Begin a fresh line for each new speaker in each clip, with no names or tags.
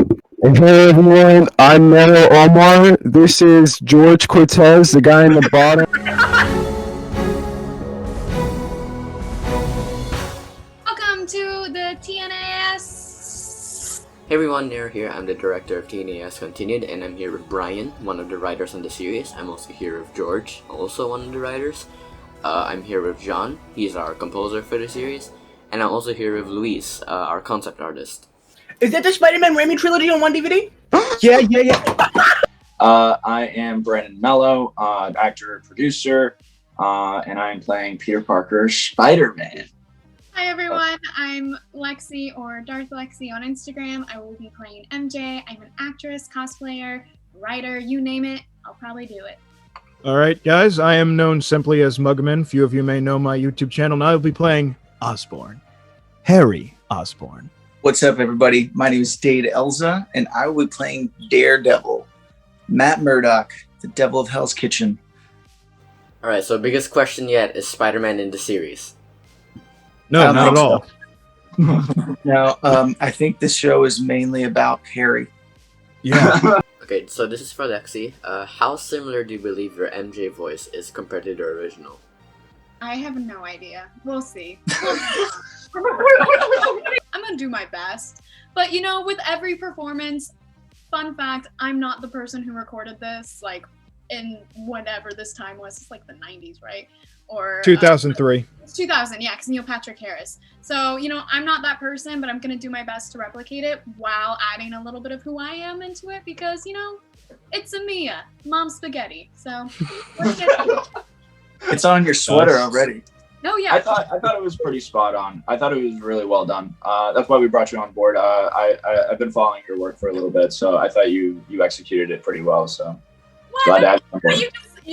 And hey everyone, I'm Mero Omar. This is George Cortez, the guy in the bottom.
Welcome to the TNAS.
Hey everyone, Nero here. I'm the director of TNAS Continued, and I'm here with Brian, one of the writers on the series. I'm also here with George, also one of the writers. I'm here with John. He's our composer for the series. And I'm also here with Luis, our concept artist.
Is that the Spider-Man Raimi trilogy on one DVD?
Yeah.
I am Brandon Mello, actor, producer, and I'm playing Peter Parker, Spider-Man.
Hi everyone, I'm Lexi or Darth Lexi on Instagram. I will be playing MJ. I'm an actress, cosplayer, writer, you name it, I'll probably do it.
Alright guys, I am known simply as Mugman. Few of you may know my YouTube channel, and I will be playing Osborn. Harry Osborn.
What's up, everybody? My name is Dade Elza, and I will be playing Daredevil, Matt Murdock, the Devil of Hell's Kitchen.
Alright, so biggest question yet, is Spider-Man in the series?
No, not at all.
No, I think this show is mainly about Harry.
Yeah.
Okay, so this is for Lexi. How similar do you believe your MJ voice is compared to the original?
I have no idea. We'll see. I'm gonna do my best. But you know, with every performance, fun fact, I'm not the person who recorded this, like, in whatever this time was. It's like the 90s, right? Or
2003.
2000, yeah, because Neil Patrick Harris. So, you know, I'm not that person, but I'm going to do my best to replicate it while adding a little bit of who I am into it because, you know, it's a Mia, Mom Spaghetti. So,
It's on your sweater already.
no, yeah.
I thought it was pretty spot on. I thought it was really well done. That's why we brought you on board. I've been following your work for a little bit, so I thought you executed it pretty well. So glad to have you on board.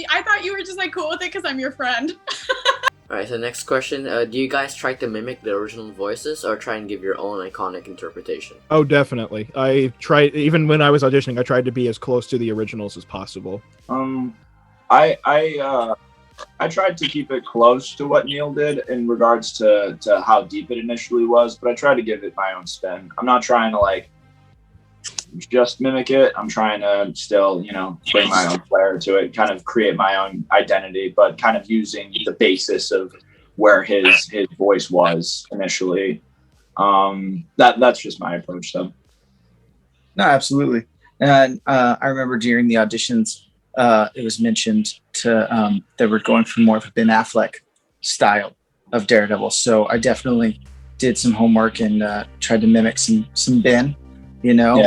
I thought you were just like cool with it because I'm your friend.
Alright, so next question. Do you guys try to mimic the original voices or try and give your own iconic interpretation?
Oh, definitely. I tried, even when I was auditioning, I tried to be as close to the originals as possible.
I tried to keep it close to what Neil did in regards to how deep it initially was, but I tried to give it my own spin. I'm not trying to like just mimic it. I'm trying to still, bring my own flair to it, kind of create my own identity, but kind of using the basis of where his voice was initially. That's just my approach, though.
No, absolutely. And I remember during the auditions, it was mentioned that we're going for more of a Ben Affleck style of Daredevil. So I definitely did some homework and tried to mimic some Ben,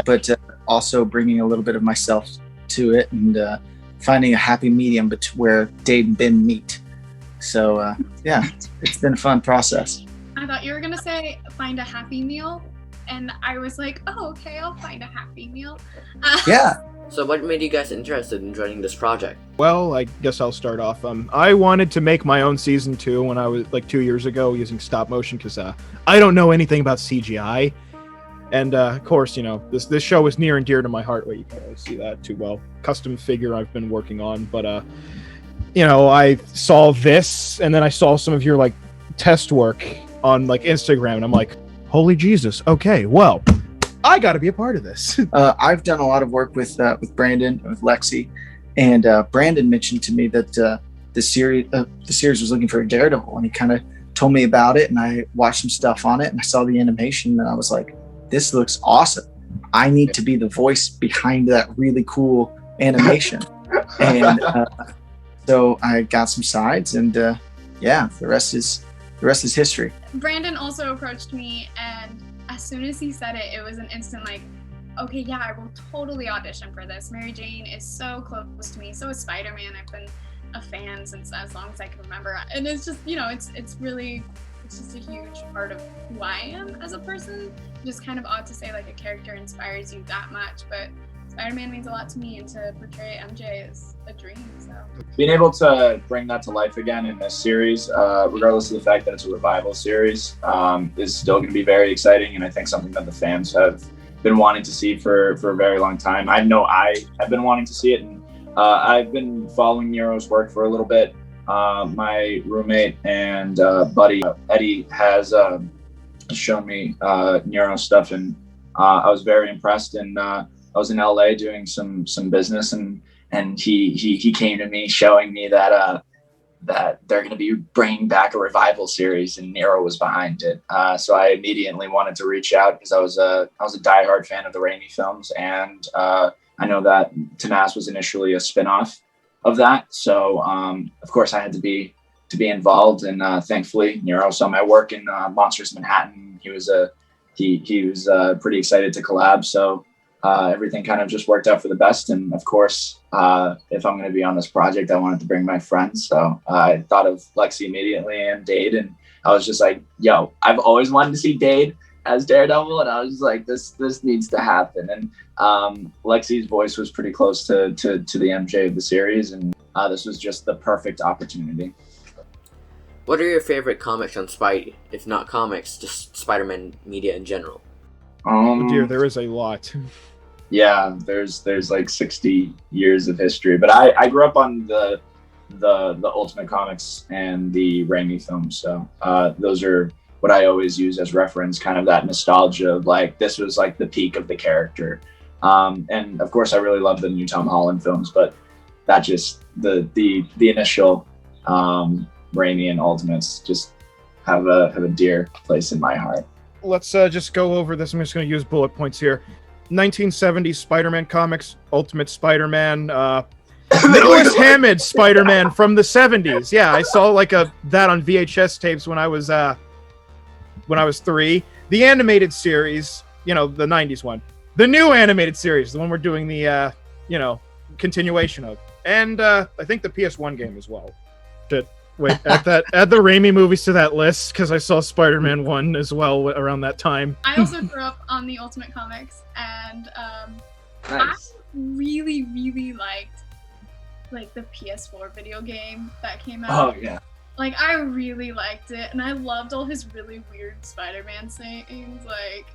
but also bringing a little bit of myself to it and finding a happy medium where Dade and Ben meet. So it's been a fun process.
I thought you were going to say find a happy meal. And I was like, oh, okay, I'll find a happy meal.
Yeah.
So what made you guys interested in joining this project?
Well, I guess I'll start off. I wanted to make my own season 2 when I was like 2 years ago using stop motion because I don't know anything about CGI. And of course, this show is near and dear to my heart. Well, you can't really see that too well. Custom figure I've been working on, but I saw this, and then I saw some of your like test work on like Instagram, and I'm like, holy Jesus! Okay, well, I got to be a part of this.
I've done a lot of work with Brandon, with Lexi, and Brandon mentioned to me that the series was looking for a Daredevil, and he kind of told me about it, and I watched some stuff on it, and I saw the animation, and I was like, this looks awesome. I need to be the voice behind that really cool animation. And so I got some sides, and the rest is history.
Brandon also approached me, and as soon as he said it, it was an instant like, okay, yeah, I will totally audition for this. Mary Jane is so close to me. So is Spider-Man. I've been a fan since as long as I can remember. And it's just, it's just a huge part of who I am as a person. Just kind of odd to say like a character inspires you that much, but Spider-Man means a lot to me, and to portray MJ is a dream. So
being able to bring that to life again in this series, regardless of the fact that it's a revival series, is still going to be very exciting, and I think something that the fans have been wanting to see for a very long time. I know I have been wanting to see it, and I've been following Nero's work for a little bit. My roommate and buddy Eddie has shown me Nero stuff, and I was very impressed, and I was in LA doing some business, and he came to me showing me that that they're going to be bringing back a revival series, and Nero was behind it. So I immediately wanted to reach out because I was a diehard fan of the Raimi films, and I know that TNAS was initially a spinoff of that. So of course I had to be involved, and thankfully Nero saw my work in Monsters Manhattan. He was pretty excited to collab. So everything kind of just worked out for the best. And of course, if I'm going to be on this project, I wanted to bring my friends. So I thought of Lexi immediately and Dade. And I was just like, yo, I've always wanted to see Dade as Daredevil. And I was just like, this needs to happen. And Lexi's voice was pretty close to the MJ of the series. And this was just the perfect opportunity.
What are your favorite comics on Spidey? If not comics, just Spider-Man media in general.
Oh dear, there is a lot.
Yeah, there's like 60 years of history, but I grew up on the Ultimate Comics and the Raimi films, so those are what I always use as reference, kind of that nostalgia of like this was like the peak of the character. And of course, I really love the new Tom Holland films, but that just the initial Raimi and Ultimates just have a dear place in my heart.
Let's just go over this. I'm just going to use bullet points here. 1970s Spider-Man comics, Ultimate Spider-Man, Nicholas Hammett's Spider-Man from the 70s. Yeah, I saw like that on VHS tapes when I was 3. The animated series, the 90s one. The new animated series, the one we're doing the continuation of. And I think the PS1 game as well. Wait, add the Raimi movies to that list, because I saw Spider-Man 1 as well around that time.
I also grew up on the Ultimate Comics, and
Nice.
I really, really liked like the PS4 video game that came out.
Oh yeah.
Like I really liked it, and I loved all his really weird Spider-Man sayings. Like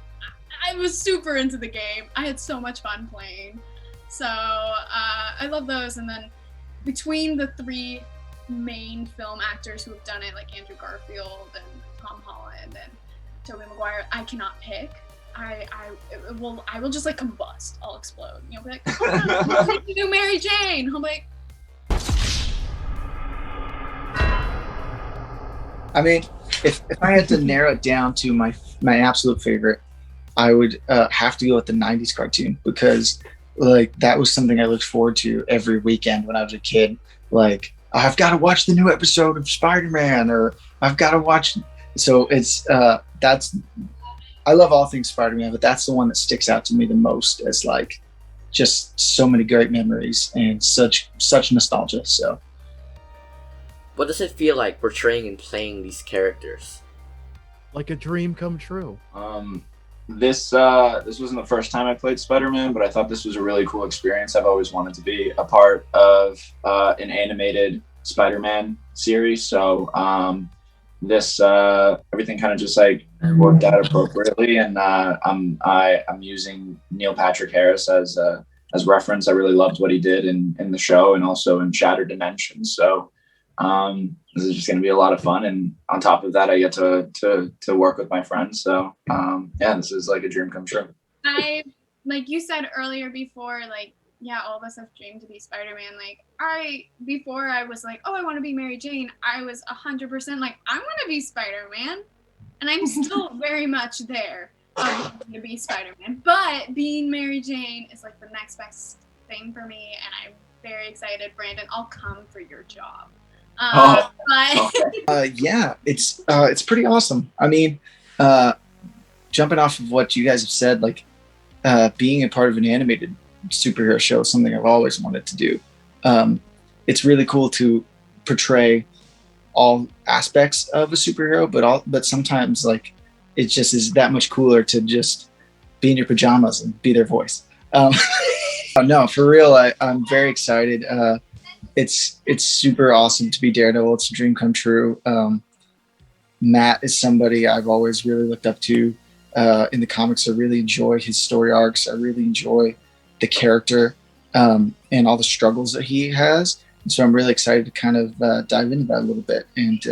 I was super into the game. I had so much fun playing. So I love those. And then between the 3 main film actors who have done it, like Andrew Garfield and Tom Holland and Tobey Maguire, I cannot pick. I will just like combust. I'll explode. Be like, oh, no, let's do Mary Jane. I'm like,
I mean, if I had to narrow it down to my absolute favorite, I would have to go with the 90s cartoon, because like that was something I looked forward to every weekend when I was a kid. Like, I've got to watch the new episode of Spider-Man, or I've got to watch. So it's I love all things Spider-Man, but that's the one that sticks out to me the most as like just so many great memories and such nostalgia. So
What does it feel like portraying and playing these characters?
Like a dream come true.
This wasn't the first time I played Spider-Man, but I thought this was a really cool experience. I've always wanted to be a part of an animated Spider-Man series, so this everything kind of just like worked out appropriately, and I'm using Neil Patrick Harris as reference. I really loved what he did in the show and also in Shattered Dimensions. So this is just going to be a lot of fun, and on top of that, I get to work with my friends. So yeah, this is like a dream come true.
I like you said earlier before, like yeah, all of us have dreamed to be Spider-Man. Like before I was like, oh, I want to be Mary Jane. I was 100% like, I want to be Spider-Man, and I'm still very much there. To be Spider-Man, but being Mary Jane is like the next best thing for me, and I'm very excited. Brandon, I'll come for your job.
yeah, it's pretty awesome. I mean, jumping off of what you guys have said, like being a part of an animated superhero show is something I've always wanted to do. It's really cool to portray all aspects of a superhero, but sometimes like it just is that much cooler to just be in your pajamas and be their voice. No, for real, I'm very excited. It's super awesome to be Daredevil. It's a dream come true. Matt is somebody I've always really looked up to in the comics. I really enjoy his story arcs. I really enjoy the character and all the struggles that he has. And so I'm really excited to kind of dive into that a little bit and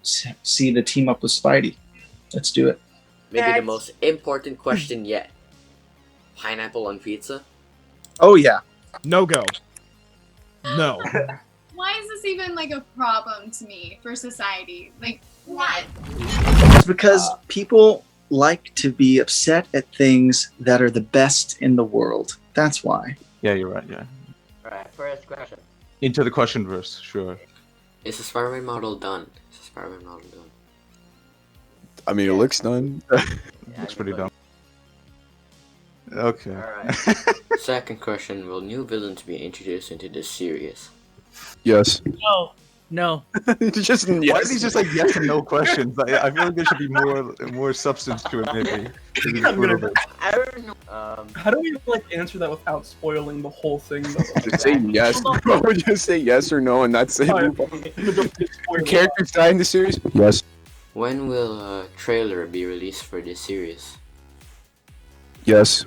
see the team up with Spidey. Let's do it.
Maybe the most important question yet. Pineapple on pizza?
Oh yeah.
No go. No.
Why is this even like a problem to me for society? Like, what?
It's because people like to be upset at things that are the best in the world. That's why.
Yeah, you're right. Yeah.
Alright, first question.
Into the question verse, sure.
Is the Spider-Man model done?
I mean, it looks done.
Looks pretty dumb. Okay.
Alright. Second question, will new villains be introduced into this series?
Yes.
No.
Just
Why
yes.
are these just like yes and no questions? I feel like there should be more substance to it, maybe.
I'm gonna-
I don't know.
How do we like answer that without spoiling the whole thing? Though?
Just say yes, bro. Just say yes or no, and that's it.
Alright.
Your characters die in the series? Yes.
When will a trailer be released for this series?
Yes.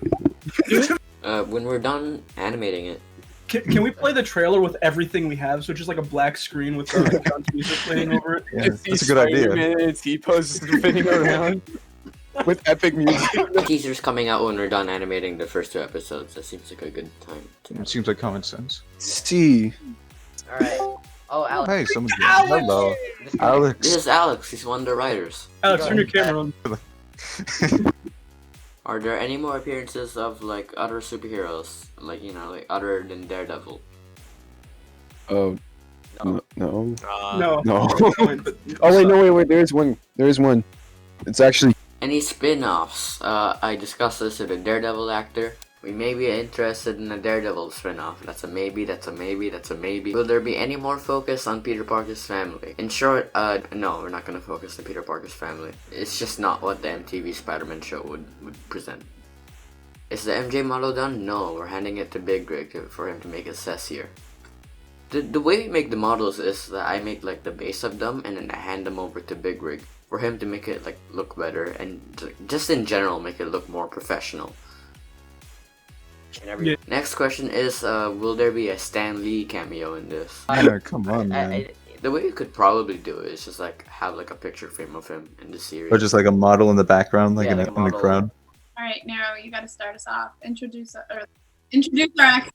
When we're done animating it.
Can we play the trailer with everything we have? So just like a black screen with John's music playing over it.
Yeah, that's a good idea.
T-poses spinning around with epic music.
Teaser's coming out when we're done animating the first 2 episodes. That seems like a good time.
It seems like common sense.
See.
Alright. Oh, Alex.
Hey, someone's here. Hello, Alex.
This is Alex. He's one of the writers.
Alex, turn your camera on.
Are there any more appearances of like other superheroes, like like other than Daredevil?
Oh. No.
No.
No. Oh wait, no, wait. There is one. It's actually.
Any spin-offs? I discussed this with a Daredevil actor. We may be interested in a Daredevil spin-off. That's a maybe. Will there be any more focus on Peter Parker's family? In short, no, we're not gonna focus on Peter Parker's family. It's just not what the MTV Spider-Man show would present. Is the MJ model done? No, we're handing it to Big Rig for him to make his sass here. The way we make the models is that I make like the base of them and then I hand them over to Big Rig for him to make it like look better and just in general make it look more professional.
Yeah.
Next question is, will there be a Stan Lee cameo in this?
Yeah, come on, man.
The way you could probably do it is just like have like a picture frame of him in the series.
Or just like a model in the background, like
Yeah,
in
like a
the
model.
crowd.
All right, Nero, you got to start us off. Introduce our actor.